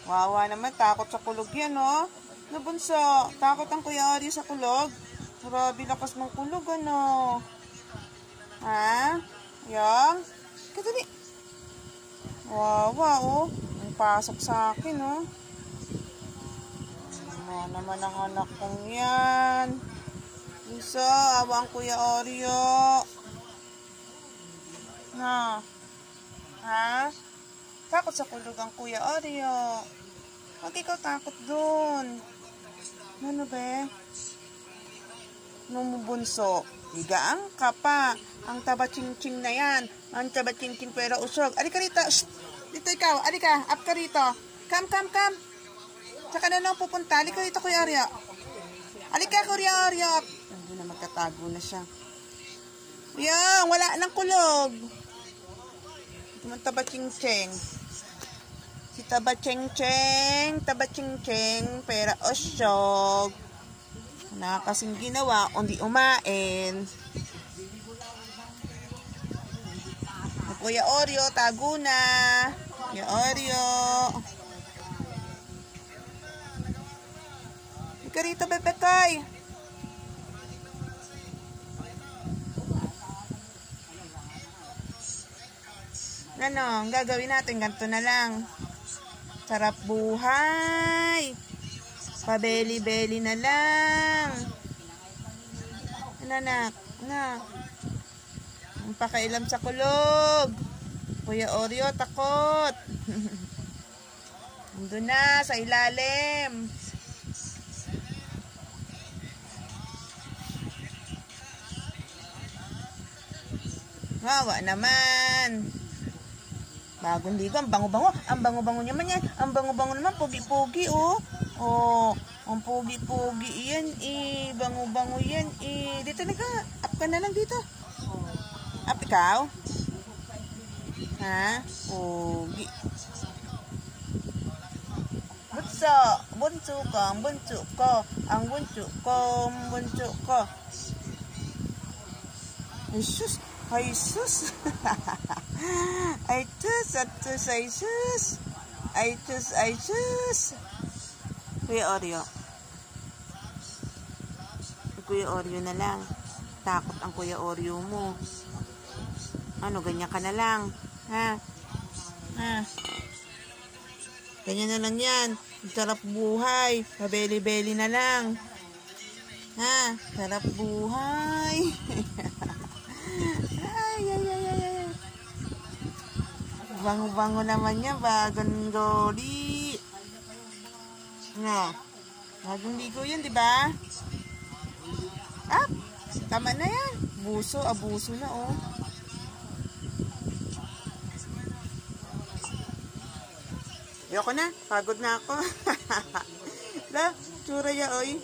Wawa naman, takot sa kulog yan, oh. Nabunso, takot ang Kuya Ari sa kulog. Grabe lakas ng kulog, ano. Ha? Yang? Kadali. Wawa, oh. Ang pasok sa akin, oh. Ano naman ang anak kong yan. Isa, awa ang Kuya Oreo. Na. Ha? Takot sa kulog ang Kuya Oreo. Huwag ikaw takot dun. Ano ba? Numubunso. Higaan ka pa. Ang taba-ching-ching na yan. Ang taba-ching-ching pero usog. Alika rito. Shh! Dito ikaw. Alika. Up ka rito. Come. Saka na lang pupunta. Alika rito, Kuya Oreo. Alika, Kuya Oreo. Hindi na magtatago na siya. Yan. Wala nang kulog. Ito man taba-ching-ching. Si taba-ching-ching, pera osyog. Wala kasing ginawa, kundi umain. Kuya Oreo, tago na. Kuya Oreo. Ika rito, Bebekay. Ano, ang gagawin natin, ganito na lang. Sarap buhay. Pabeli-beli na lang. Ano, anak? Ano? Ang pakailam sa kulog. Kuya Oreo, takot. Nandun na, sa ilalim. Wawa naman. Bagong ligo, ang bango-bango. Ang bango-bango naman yan. Ang bango-bango naman, pogi-pogi, oh. Oh, ang pogi-pogi yan, eh. Bango-bango yan, eh. Dito na ka. Up ka na lang dito. Up ikaw? Ha? Pogi. Bunso ko. Ang bunso ko. Ang bunso ko. Ang bunso ko. Jesus. Ay, sus. Ay, sus. Ay, sus. Ay, sus. Ay, sus. Kuya Oreo. Kuya Oreo na lang. Takot ang Kuya Oreo mo. Ano, ganyan ka na lang. Ha? Ha? Ganyan na lang yan. Sarap buhay. Pabeli-beli na lang. Ha? Sarap buhay. Bango-bango naman niya, bagong goli. No. Bagong ligo yan, di ba? Ah, tama na yan. Abuso na, oh. Ayoko na, pagod na ako. La, tsura ya, oy.